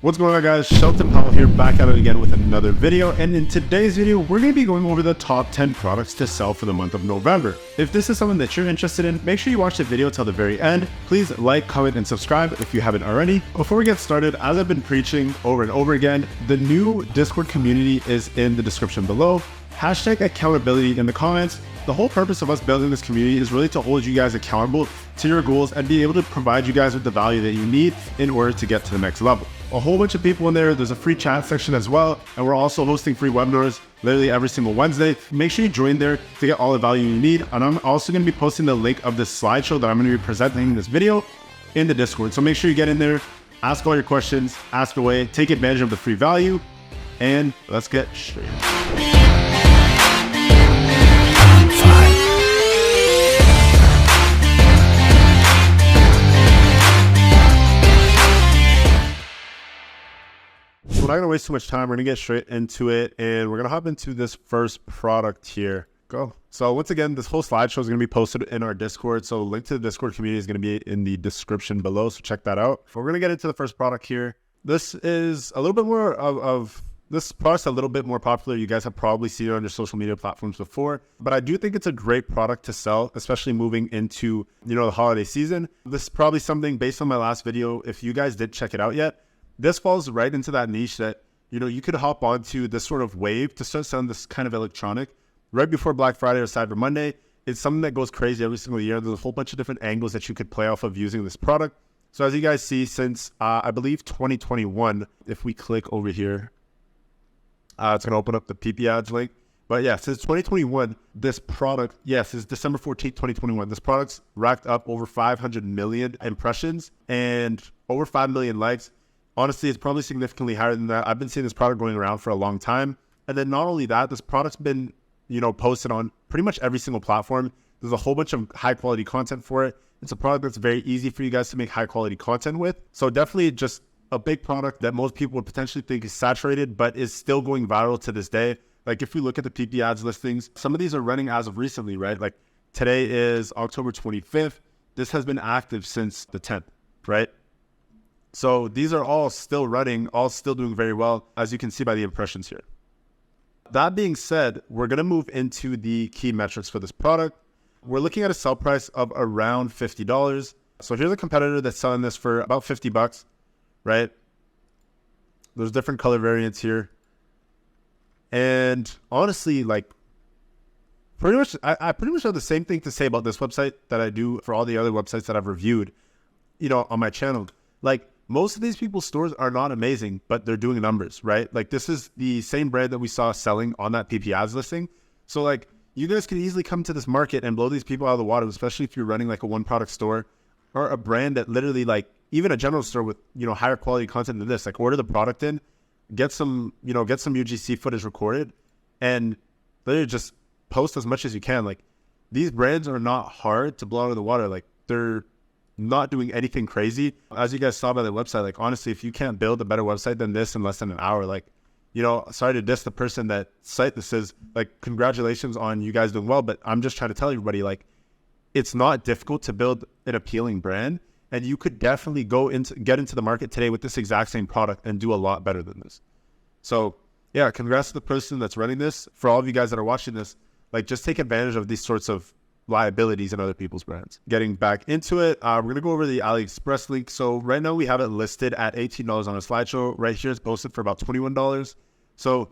What's going on, guys? Shelton Powell here, back at it again with another video. And in today's video, we're going to be going over the top 10 products to sell for the month of November. If this is something that you're interested in, make sure you watch the video till the very end. Please like, comment, and subscribe if you haven't already. Before we get started, as I've been preaching over and over again, the new Discord community is in the description below. Hashtag accountability in the comments. The whole purpose of us building this community is really to hold you guys accountable to your goals and be able to provide you guys with the value that you need in order to get to the next level. A whole bunch of people in there. There's a free chat section as well. And we're also hosting free webinars literally every single Wednesday. Make sure you join there to get all the value you need. And I'm also going to be posting the link of this slideshow that I'm going to be presenting in this video in the Discord. So make sure you get in there, ask all your questions, ask away, take advantage of the free value, and let's get straight. So we're not gonna waste too much time. We're gonna get straight into it, and we're gonna hop into this first product here. Go. So once again, this whole slideshow is gonna be posted in our Discord. So link to the Discord community is gonna be in the description below. So check that out. But we're gonna get into the first product here. This is a little bit more this product's a little bit more popular. You guys have probably seen it on your social media platforms before, but I do think it's a great product to sell, especially moving into, the holiday season. This is probably something based on my last video. If you guys did check it out yet, this falls right into that niche that, you could hop onto this sort of wave to start selling this kind of electronic right before Black Friday or Cyber Monday. It's something that goes crazy every single year. There's a whole bunch of different angles that you could play off of using this product. So as you guys see, since I believe 2021, if we click over here, it's going to open up the PP ads link. But yeah, since 2021, this product, yes, it's December 14th, 2021. This product's racked up over 500 million impressions and over 5 million likes. Honestly, it's probably significantly higher than that. I've been seeing this product going around for a long time. And then not only that, this product's been, posted on pretty much every single platform. There's a whole bunch of high quality content for it. It's a product that's very easy for you guys to make high quality content with. So definitely just a big product that most people would potentially think is saturated, but is still going viral to this day. Like if we look at the PP ads listings, some of these are running as of recently, right? Like today is October 25th. This has been active since the 10th, right? So these are all still running, all still doing very well, as you can see by the impressions here. That being said, we're going to move into the key metrics for this product. We're looking at a sell price of around $50. So here's a competitor that's selling this for about $50, right? There's different color variants here. And honestly, like I pretty much have the same thing to say about this website that I do for all the other websites that I've reviewed, on my channel. Like most of these people's stores are not amazing, but they're doing numbers, right? Like this is the same brand that we saw selling on that PP ads listing. So like you guys can easily come to this market and blow these people out of the water, especially if you're running like a one product store or a brand that literally like even a general store with, higher quality content than this, like order the product in, get some UGC footage recorded and literally just post as much as you can. Like these brands are not hard to blow out of the water. Like they're not doing anything crazy. As you guys saw by the website, like honestly, if you can't build a better website than this in less than an hour, like, sorry to diss the person that site this is, like, congratulations on you guys doing well. But I'm just trying to tell everybody, like, it's not difficult to build an appealing brand. And you could definitely get into the market today with this exact same product and do a lot better than this. So yeah, congrats to the person that's running this. For all of you guys that are watching this, like just take advantage of these sorts of liabilities in other people's brands. Getting back into it, we're going to go over the AliExpress link. So right now we have it listed at $18 on a slideshow. Right here it's posted for about $21. So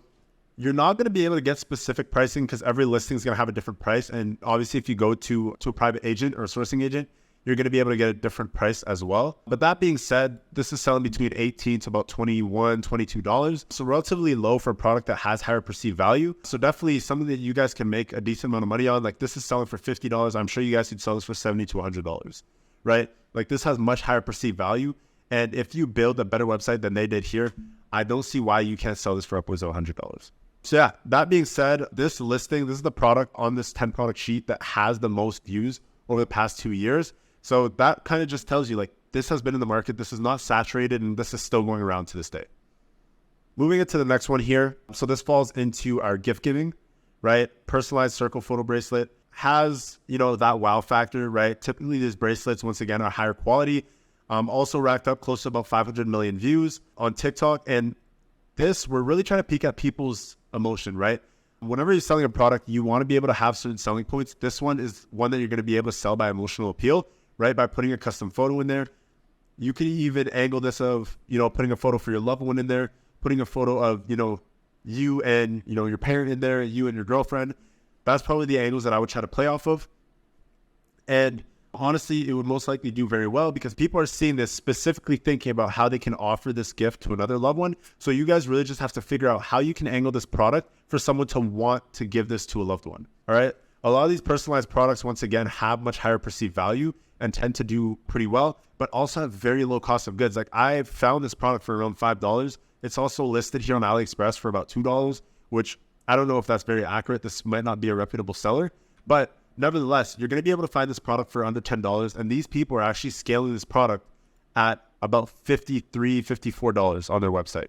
you're not going to be able to get specific pricing because every listing is going to have a different price. And obviously if you go to a private agent or a sourcing agent, you're going to be able to get a different price as well. But that being said, this is selling between $18 to about $21, $22. So relatively low for a product that has higher perceived value. So definitely something that you guys can make a decent amount of money on. Like this is selling for $50. I'm sure you guys could sell this for $70 to $100, right? Like this has much higher perceived value. And if you build a better website than they did here, I don't see why you can't sell this for upwards of $100. So yeah, that being said, this listing, this is the product on this 10 product sheet that has the most views over the past 2 years. So that kind of just tells you like this has been in the market. This is not saturated and this is still going around to this day. Moving into the next one here. So this falls into our gift giving, right? Personalized circle photo bracelet has, that wow factor, right? Typically these bracelets, once again, are higher quality. Also racked up close to about 500 million views on TikTok. And we're really trying to peek at people's emotion, right? Whenever you're selling a product, you want to be able to have certain selling points. This one is one that you're going to be able to sell by emotional appeal, right? By putting a custom photo in there. You can even angle this of, putting a photo for your loved one in there, putting a photo of, you and, your parent in there, you and your girlfriend. That's probably the angles that I would try to play off of. And honestly, it would most likely do very well because people are seeing this specifically thinking about how they can offer this gift to another loved one. So you guys really just have to figure out how you can angle this product for someone to want to give this to a loved one. All right. A lot of these personalized products, once again, have much higher perceived value and tend to do pretty well, but also have very low cost of goods. Like I found this product for around $5. It's also listed here on AliExpress for about $2, which I don't know if that's very accurate. This might not be a reputable seller, but nevertheless, you're going to be able to find this product for under $10. And these people are actually scaling this product at about $53, $54 on their website.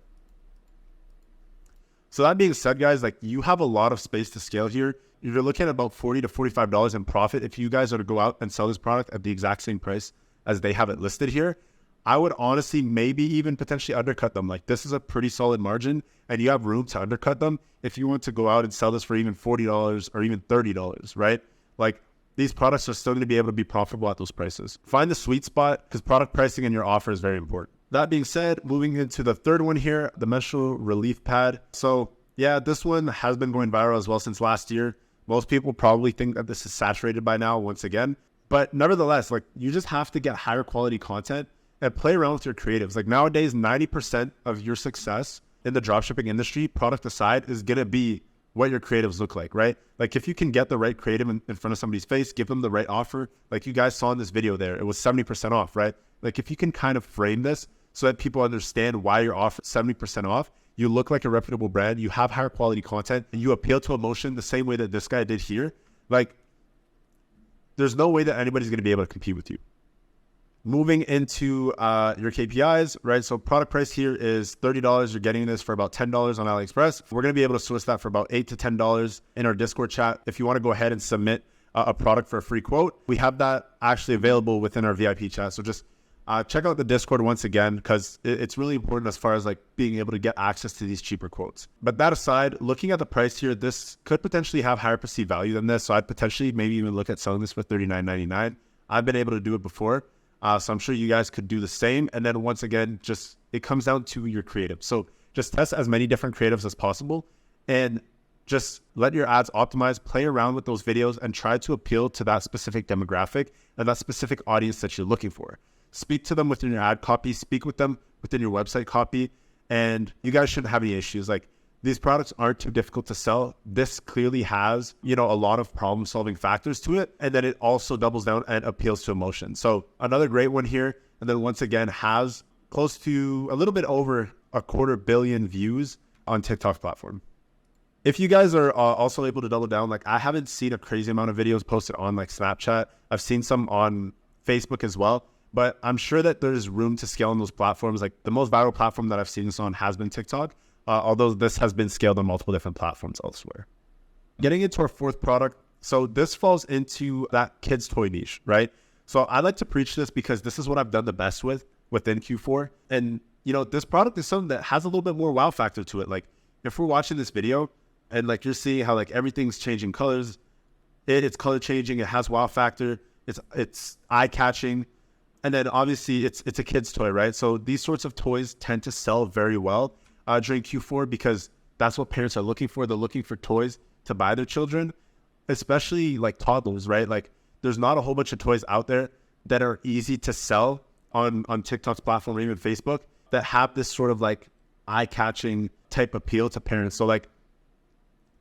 So that being said, guys, like you have a lot of space to scale here. You're looking at about $40 to $45 in profit if you guys are to go out and sell this product at the exact same price as they have it listed here. I would honestly maybe even potentially undercut them. Like this is a pretty solid margin and you have room to undercut them if you want to go out and sell this for even $40 or even $30, right? Like these products are still going to be able to be profitable at those prices. Find the sweet spot because product pricing in your offer is very important. That being said, moving into the third one here, the menstrual relief pad. So yeah, this one has been going viral as well since last year. Most people probably think that this is saturated by now once again, but nevertheless, like you just have to get higher quality content and play around with your creatives. Like nowadays, 90% of your success in the dropshipping industry, product aside, is going to be what your creatives look like, right? Like if you can get the right creative in front of somebody's face, give them the right offer, like you guys saw in this video there, it was 70% off, right? Like if you can kind of frame this so that people understand why you're off 70% off, you look like a reputable brand, you have higher quality content, and you appeal to emotion the same way that this guy did here. Like there's no way that anybody's going to be able to compete with you. Moving into your KPIs, right? So product price here is $30. You're getting this for about $10 on AliExpress. We're going to be able to source that for about $8 to $10 in our Discord chat. If you want to go ahead and submit a product for a free quote, we have that actually available within our VIP chat. So just check out the Discord once again, because it's really important as far as like being able to get access to these cheaper quotes. But that aside, looking at the price here, this could potentially have higher perceived value than this. So I'd potentially maybe even look at selling this for $39.99. I've been able to do it before. So I'm sure you guys could do the same. And then once again, just it comes down to your creative. So just test as many different creatives as possible and just let your ads optimize, play around with those videos and try to appeal to that specific demographic and that specific audience that you're looking for. Speak to them within your ad copy, speak with them within your website copy, and you guys shouldn't have any issues. Like these products aren't too difficult to sell. This clearly has, a lot of problem solving factors to it. And then it also doubles down and appeals to emotion. So another great one here. And then once again, has close to a little bit over 250 million views on TikTok platform. If you guys are also able to double down, like I haven't seen a crazy amount of videos posted on like Snapchat. I've seen some on Facebook as well, but I'm sure that there's room to scale on those platforms. Like the most viral platform that I've seen this on has been TikTok. Although this has been scaled on multiple different platforms elsewhere. Getting into our fourth product. So this falls into that kids toy niche, right? So I like to preach this because this is what I've done the best within Q4. And, this product is something that has a little bit more wow factor to it. Like if we're watching this video and like you're seeing how like everything's changing colors, it's color changing, it has wow factor, it's eye catching. And then obviously it's a kid's toy, right? So these sorts of toys tend to sell very well during Q4 because that's what parents are looking for. They're looking for toys to buy their children, especially like toddlers, right? Like there's not a whole bunch of toys out there that are easy to sell on TikTok's platform or even Facebook that have this sort of like eye-catching type appeal to parents. So like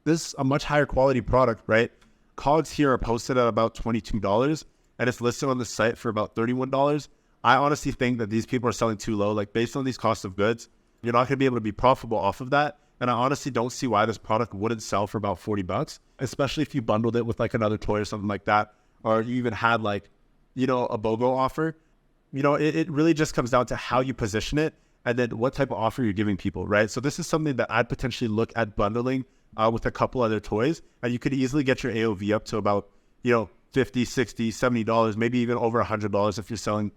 this is a much higher quality product, right? COGS here are posted at about $22 and it's listed on the site for about $31. I honestly think that these people are selling too low. Like based on these costs of goods, you're not going to be able to be profitable off of that. And I honestly don't see why this product wouldn't sell for about $40, especially if you bundled it with like another toy or something like that. Or you even had like, a BOGO offer. It really just comes down to how you position it and then what type of offer you're giving people, right? So this is something that I'd potentially look at bundling with a couple other toys. And you could easily get your AOV up to about, $50, $60, $70, maybe even over $100 if you're selling,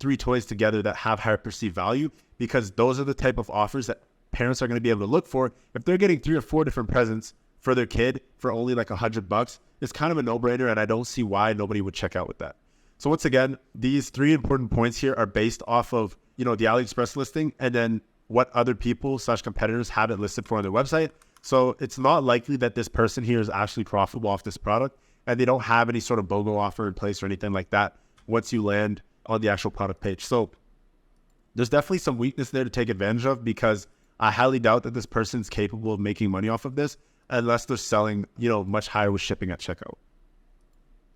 three toys together that have higher perceived value, because those are the type of offers that parents are going to be able to look for. If they're getting 3 or 4 different presents for their kid for only like $100, it's kind of a no-brainer, and I don't see why nobody would check out with that. So once again, these 3 important points here are based off of, the AliExpress listing, and then what other people / competitors have it listed for on their website. So it's not likely that this person here is actually profitable off this product, and they don't have any sort of BOGO offer in place or anything like that once you land on the actual product page. So there's definitely some weakness there to take advantage of, because I highly doubt that this person's capable of making money off of this unless they're selling, much higher with shipping at checkout.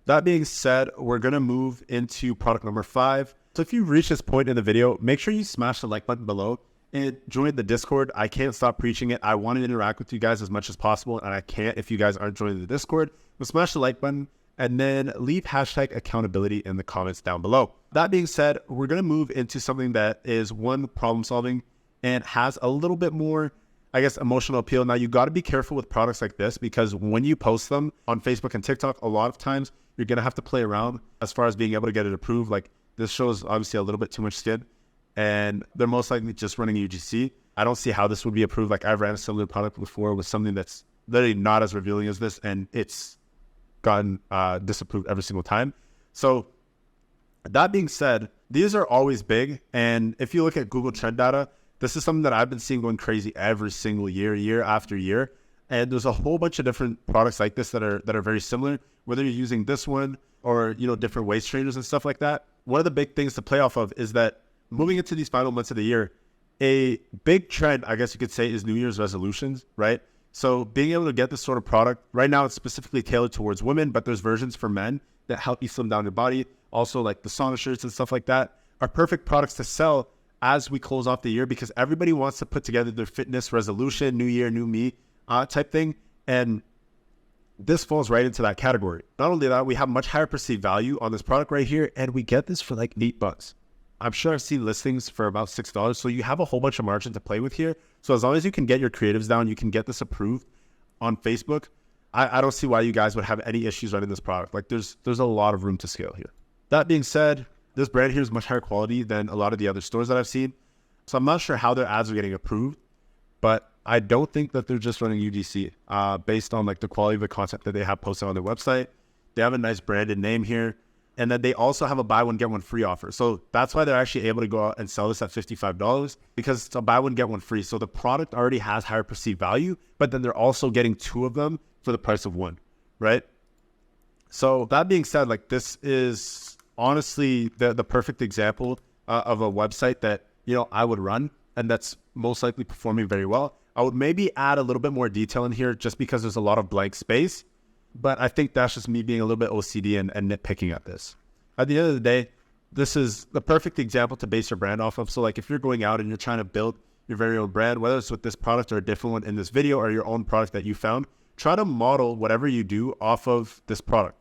That being said, we're going to move into product number 5. So if you've reached this point in the video, make sure you smash the like button below and join the Discord. I can't stop preaching it. I want to interact with you guys as much as possible, and I can't if you guys aren't joining the Discord. But smash the like button and then leave hashtag accountability in the comments down below. That being said, we're going to move into something that is problem solving and has a little bit more, emotional appeal. Now, you got to be careful with products like this, because when you post them on Facebook and TikTok, a lot of times you're going to have to play around as far as being able to get it approved. Like, this shows obviously a little bit too much skin, and they're most likely just running UGC. I don't see how this would be approved. Like, I've ran a similar product before with something that's literally not as revealing as this, and it's gotten disapproved every single time. So that being said, these are always big. And if you look at Google Trend data, this is something that I've been seeing going crazy every single year after year. And there's a whole bunch of different products like this that are very similar, whether you're using this one or, different waist trainers and stuff like that. One of the big things to play off of is that moving into these final months of the year, a big trend, I guess you could say, is New Year's resolutions, right? So being able to get this sort of product, right now it's specifically tailored towards women, but there's versions for men that help you slim down your body. Also, like the sauna shirts and stuff like that are perfect products to sell as we close off the year, because everybody wants to put together their fitness resolution, new year, new me type thing. And this falls right into that category. Not only that, we have much higher perceived value on this product right here, and we get this for like $8. I'm sure I've seen listings for about $6. So you have a whole bunch of margin to play with here. So as long as you can get your creatives down, you can get this approved on Facebook. I don't see why you guys would have any issues running this product. Like, there's a lot of room to scale here. That being said, this brand here is much higher quality than a lot of the other stores that I've seen. So I'm not sure how their ads are getting approved, but I don't think that they're just running UGC based on like the quality of the content that they have posted on their website. They have a nice branded name here. And then they also have a buy one, get one free offer. So that's why they're actually able to go out and sell this at $55, because it's a buy one, get one free. So the product already has higher perceived value, but then they're also getting 2 of them for the price of 1, right? So that being said, like, this is honestly the perfect example of a website that, I would run, and that's most likely performing very well. I would maybe add a little bit more detail in here just because there's a lot of blank space. But I think that's just me being a little bit OCD and nitpicking at this. At the end of the day, this is the perfect example to base your brand off of. So like, if you're going out and you're trying to build your very own brand, whether it's with this product or a different one in this video or your own product that you found, try to model whatever you do off of this product.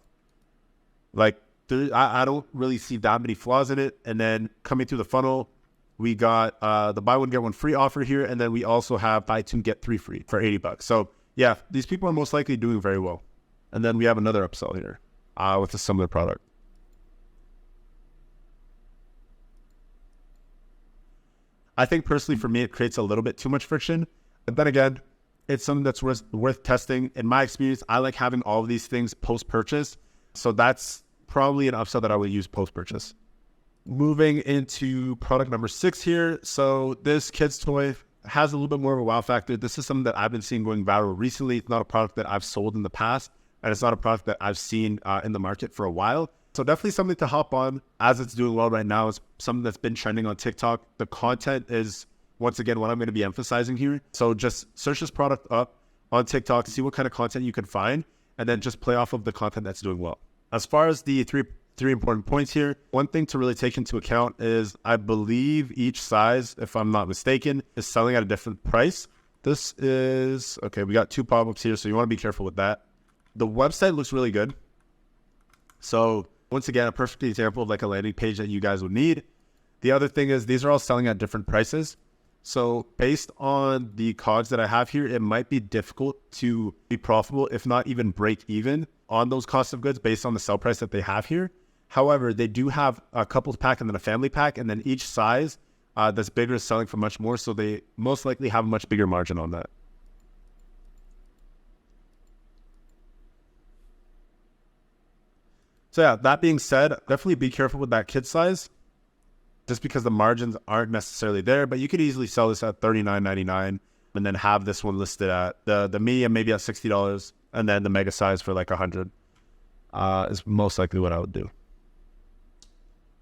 Like, I don't really see that many flaws in it. And then coming through the funnel, we got the buy one, get one free offer here. And then we also have buy 2, get 3 free for $80. So yeah, these people are most likely doing very well. And then we have another upsell here with a similar product. I think personally for me, it creates a little bit too much friction. But then again, it's something that's worth testing. In my experience, I like having all of these things post-purchase. So that's probably an upsell that I would use post-purchase. Moving into product number 6 here. So this kid's toy has a little bit more of a wow factor. This is something that I've been seeing going viral recently. It's not a product that I've sold in the past. And it's not a product that I've seen in the market for a while. So definitely something to hop on as it's doing well right now. It's something that's been trending on TikTok. The content is, once again, what I'm going to be emphasizing here. So just search this product up on TikTok, see what kind of content you can find, and then just play off of the content that's doing well. As far as the three important points here, one thing to really take into account is I believe each size, if I'm not mistaken, is selling at a different price. This is, okay, we got 2 pop-ups here, so you want to be careful with that. The website looks really good. So once again, a perfect example of like a landing page that you guys would need. The other thing is these are all selling at different prices. So based on the COGS that I have here, it might be difficult to be profitable, if not even break even on those cost of goods based on the sell price that they have here. However, they do have a couples pack and then a family pack, and then each size that's bigger is selling for much more, so they most likely have a much bigger margin on that. So yeah, that being said, definitely be careful with that kid size, just because the margins aren't necessarily there, but you could easily sell this at $39.99 and then have this one listed at the medium maybe at $60 and then the mega size for like $100 is most likely what I would do.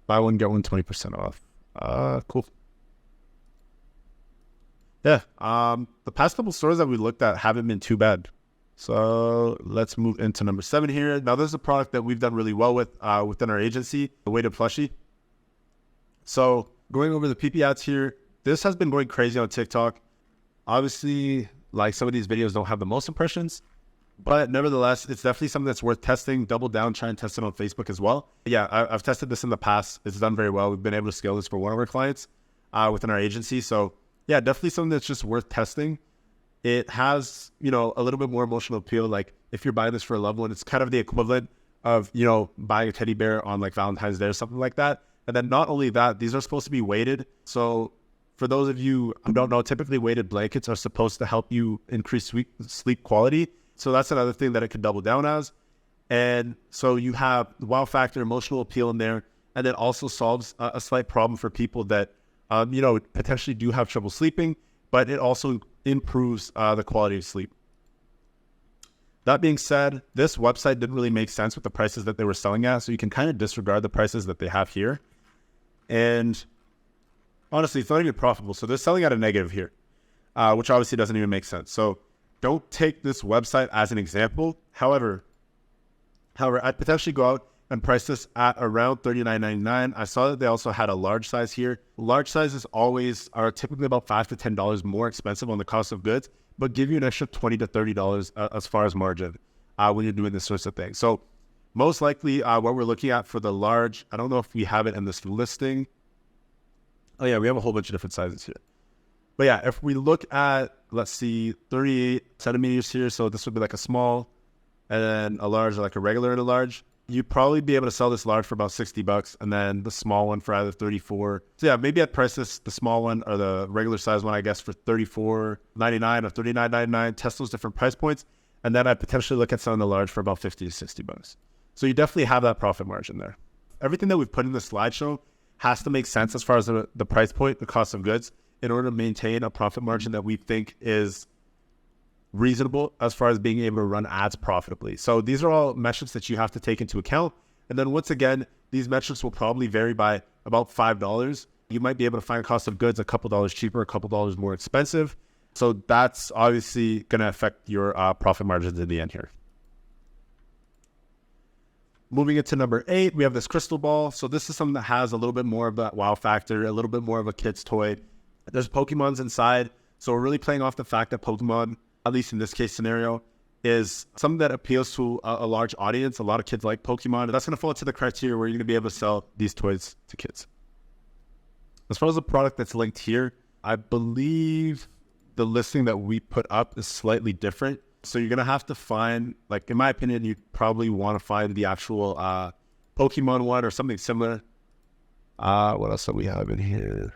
Buy one, get one 20% off. Cool. Yeah, the past couple stores that we looked at haven't been too bad. So let's move into number 7 here. Now, this is a product that we've done really well with within our agency, the Weighted Plushie. So going over the PP ads here, this has been going crazy on TikTok. Obviously, like some of these videos don't have the most impressions, but nevertheless, it's definitely something that's worth testing. Double down, try and test it on Facebook as well. Yeah, I've tested this in the past. It's done very well. We've been able to scale this for one of our clients within our agency. So yeah, definitely something that's just worth testing. It has, a little bit more emotional appeal. Like if you're buying this for a loved one, it's kind of the equivalent of, buying a teddy bear on like Valentine's Day or something like that. And then not only that, these are supposed to be weighted. So for those of you who don't know, typically weighted blankets are supposed to help you increase sleep quality. So that's another thing that it could double down as. And so you have the wow factor, emotional appeal in there, and it also solves a slight problem for people that, potentially do have trouble sleeping, but it also improves the quality of sleep. That being said, this website didn't really make sense with the prices that they were selling at, so you can kind of disregard the prices that they have here. And honestly, it's not even profitable. So they're selling at a negative here, which obviously doesn't even make sense. So don't take this website as an example. However, I'd potentially go out and price this at around $39.99. I saw that they also had a large size here. Large sizes are typically about $5 to $10 more expensive on the cost of goods, but give you an extra $20 to $30 as far as margin when you're doing this sorts of thing. So most likely what we're looking at for the large, I don't know if we have it in this listing. Oh yeah, we have a whole bunch of different sizes here. But yeah, if we look at, let's see, 38 centimeters here. So this would be like a small, and then a large, like a regular and a large. You'd probably be able to sell this large for about $60, and then the small one for either 34. So yeah, maybe I'd price this, the small one or the regular size one, I guess, for $34.99 or $39.99. Test those different price points, and then I'd potentially look at selling the large for about $50 to $60. So you definitely have that profit margin there. Everything that we've put in the slideshow has to make sense as far as the price point, the cost of goods, in order to maintain a profit margin that we think is reasonable as far as being able to run ads profitably. So these are all metrics that you have to take into account. And then once again, these metrics will probably vary by about $5. You might be able to find cost of goods a couple dollars cheaper, a couple dollars more expensive. So that's obviously going to affect your profit margins in the end here. Moving into number 8, we have this crystal ball. So this is something that has a little bit more of that wow factor, a little bit more of a kid's toy. There's Pokemons inside. So we're really playing off the fact that Pokemon, at least in this case scenario, is something that appeals to a large audience. A lot of kids like Pokemon. And that's going to fall into the criteria where you're going to be able to sell these toys to kids. As far as the product that's linked here, I believe the listing that we put up is slightly different. So you're going to have to find, like, in my opinion, you probably want to find the actual Pokemon one or something similar. What else do we have in here?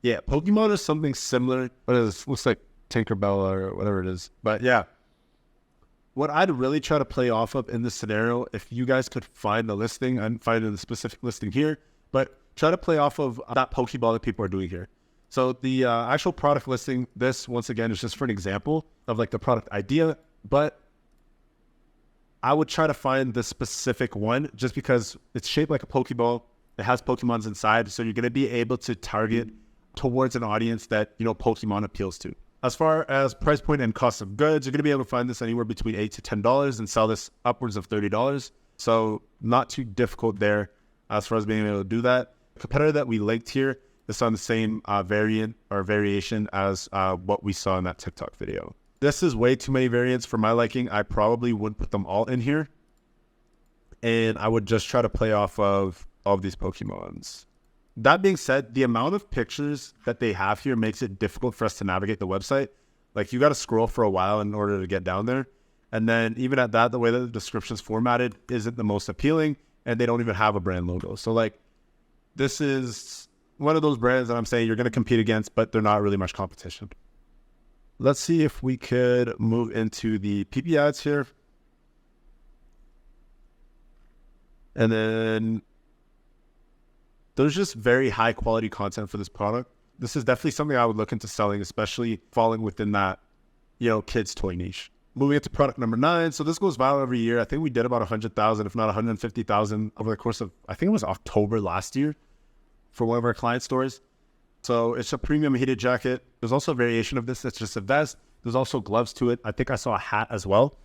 Yeah, Pokemon is something similar, but it looks like Tinkerbell or whatever it is. But yeah, what I'd really try to play off of in this scenario, if you guys could find the listing, I'm finding the specific listing here, but try to play off of that Pokeball that people are doing here. So the actual product listing, this once again is just for an example of like the product idea, but I would try to find the specific one just because it's shaped like a Pokeball. It has Pokemons inside, so you're going to be able to target towards an audience that, Pokemon appeals to. As far as price point and cost of goods, you're going to be able to find this anywhere between $8 to $10 and sell this upwards of $30. So not too difficult there as far as being able to do that. The competitor that we linked here is on the same variant or variation as what we saw in that TikTok video. This is way too many variants for my liking. I probably wouldn't put them all in here. And I would just try to play off of all of these Pokemons. That being said, the amount of pictures that they have here makes it difficult for us to navigate the website. Like, you got to scroll for a while in order to get down there. And then even at that, the way that the description is formatted isn't the most appealing, and they don't even have a brand logo. So like, this is one of those brands that I'm saying you're going to compete against, but they're not really much competition. Let's see if we could move into the PP ads here. And then there's just very high quality content for this product. This is definitely something I would look into selling, especially falling within that, kids toy niche. Moving into product number 9. So this goes viral every year. I think we did about 100,000, if not 150,000 over the course of, I think it was October last year for one of our client stores. So it's a premium heated jacket. There's also a variation of this. It's just a vest. There's also gloves to it. I think I saw a hat as well.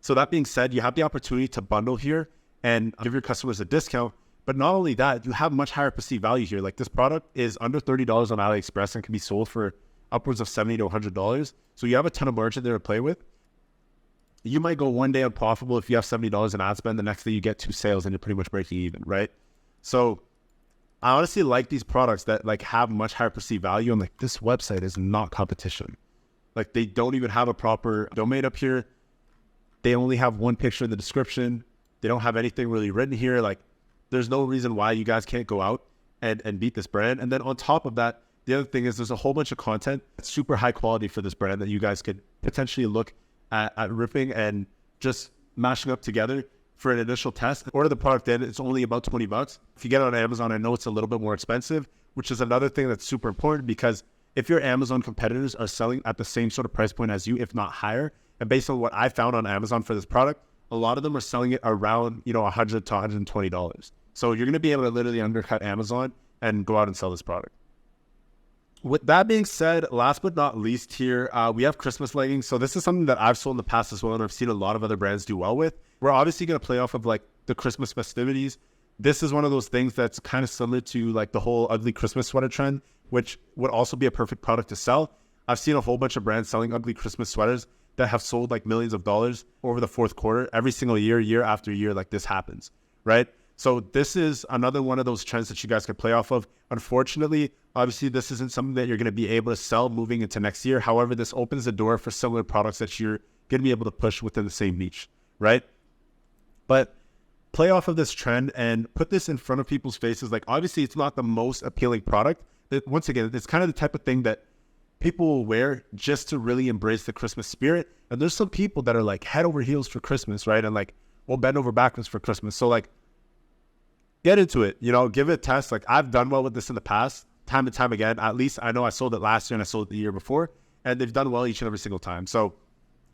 So that being said, you have the opportunity to bundle here and give your customers a discount. But not only that, you have much higher perceived value here. Like this product is under $30 on AliExpress and can be sold for upwards of $70 to $100. So you have a ton of margin there to play with. You might go one day unprofitable if you have $70 in ad spend. The next day you get 2 sales and you're pretty much breaking even, right? So I honestly like these products that like have much higher perceived value. I'm like, this website is not competition. Like they don't even have a proper domain up here. They only have one picture in the description. They don't have anything really written here. Like there's no reason why you guys can't go out and beat this brand. And then on top of that, the other thing is there's a whole bunch of content that's super high quality for this brand that you guys could potentially look at ripping and just mashing up together for an initial test. Order the product in, it's only about $20. If you get it on Amazon, I know it's a little bit more expensive, which is another thing that's super important because if your Amazon competitors are selling at the same sort of price point as you, if not higher, and based on what I found on Amazon for this product, a lot of them are selling it around, $100 to $120. So you're going to be able to literally undercut Amazon and go out and sell this product. With that being said, last but not least here, we have Christmas leggings. So this is something that I've sold in the past as well, and I've seen a lot of other brands do well with. We're obviously going to play off of like the Christmas festivities. This is one of those things that's kind of similar to like the whole ugly Christmas sweater trend, which would also be a perfect product to sell. I've seen a whole bunch of brands selling ugly Christmas sweaters that have sold like millions of dollars over the fourth quarter. Every single year, year after year, like this happens, right? So this is another one of those trends that you guys could play off of. Unfortunately, obviously, this isn't something that you're going to be able to sell moving into next year. However, this opens the door for similar products that you're going to be able to push within the same niche, right? But play off of this trend and put this in front of people's faces. Like, obviously, it's not the most appealing product. Once again, it's kind of the type of thing that people will wear just to really embrace the Christmas spirit. And there's some people that are like head over heels for Christmas, right? And like, we'll bend over backwards for Christmas. So like, get into it, give it a test. Like I've done well with this in the past, time and time again. At least I know I sold it last year and I sold it the year before, and they've done well each and every single time. So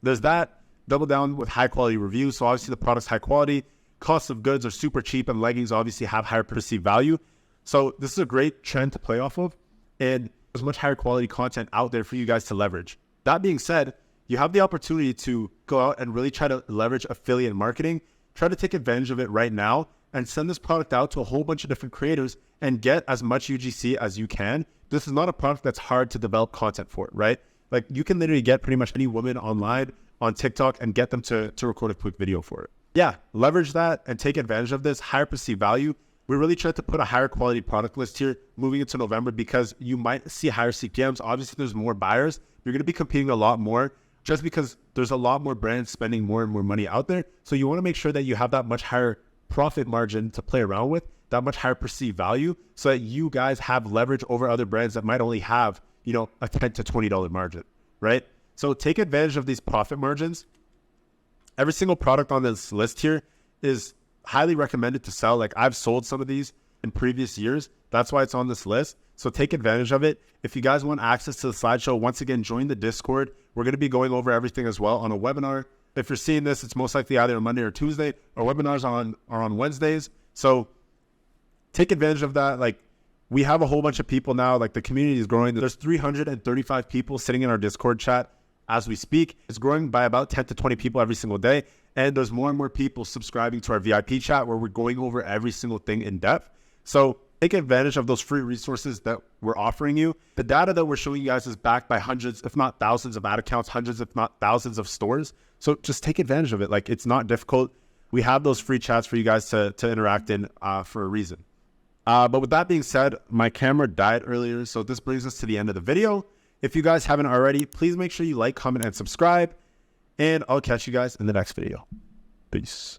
there's that. Double down with high quality reviews. So obviously the product's high quality, costs of goods are super cheap, and leggings obviously have higher perceived value. So this is a great trend to play off of, and there's much higher quality content out there for you guys to leverage. That being said, you have the opportunity to go out and really try to leverage affiliate marketing. Try to take advantage of it right now and send this product out to a whole bunch of different creators and get as much UGC as you can. This is not a product that's hard to develop content for, right? Like you can literally get pretty much any woman online on TikTok and get them to record a quick video for it. Yeah, leverage that and take advantage of this higher perceived value. We really tried to put a higher quality product list here moving into November because you might see higher CPMs. Obviously, there's more buyers. You're going to be competing a lot more just because there's a lot more brands spending more and more money out there. So you want to make sure that you have that much higher profit margin to play around with, that much higher perceived value, so that you guys have leverage over other brands that might only have, a $10 to $20 margin, right? So take advantage of these profit margins. Every single product on this list here is highly recommended to sell. Like I've sold some of these in previous years. That's why it's on this list. So take advantage of it. If you guys want access to the slideshow, once again, join the Discord. We're going to be going over everything as well on a webinar. If you're seeing this, it's most likely either on Monday or Tuesday. Our webinars are on Wednesdays. So take advantage of that. Like we have a whole bunch of people now. Like the community is growing. There's 335 people sitting in our Discord chat as we speak. It's growing by about 10 to 20 people every single day. And there's more and more people subscribing to our VIP chat where we're going over every single thing in depth. So take advantage of those free resources that we're offering you. The data that we're showing you guys is backed by hundreds, if not thousands of ad accounts, hundreds, if not thousands of stores. So just take advantage of it. Like it's not difficult. We have those free chats for you guys to interact in for a reason. But with that being said, my camera died earlier. So this brings us to the end of the video. If you guys haven't already, please make sure you like, comment, and subscribe. and I'll catch you guys in the next video. Peace.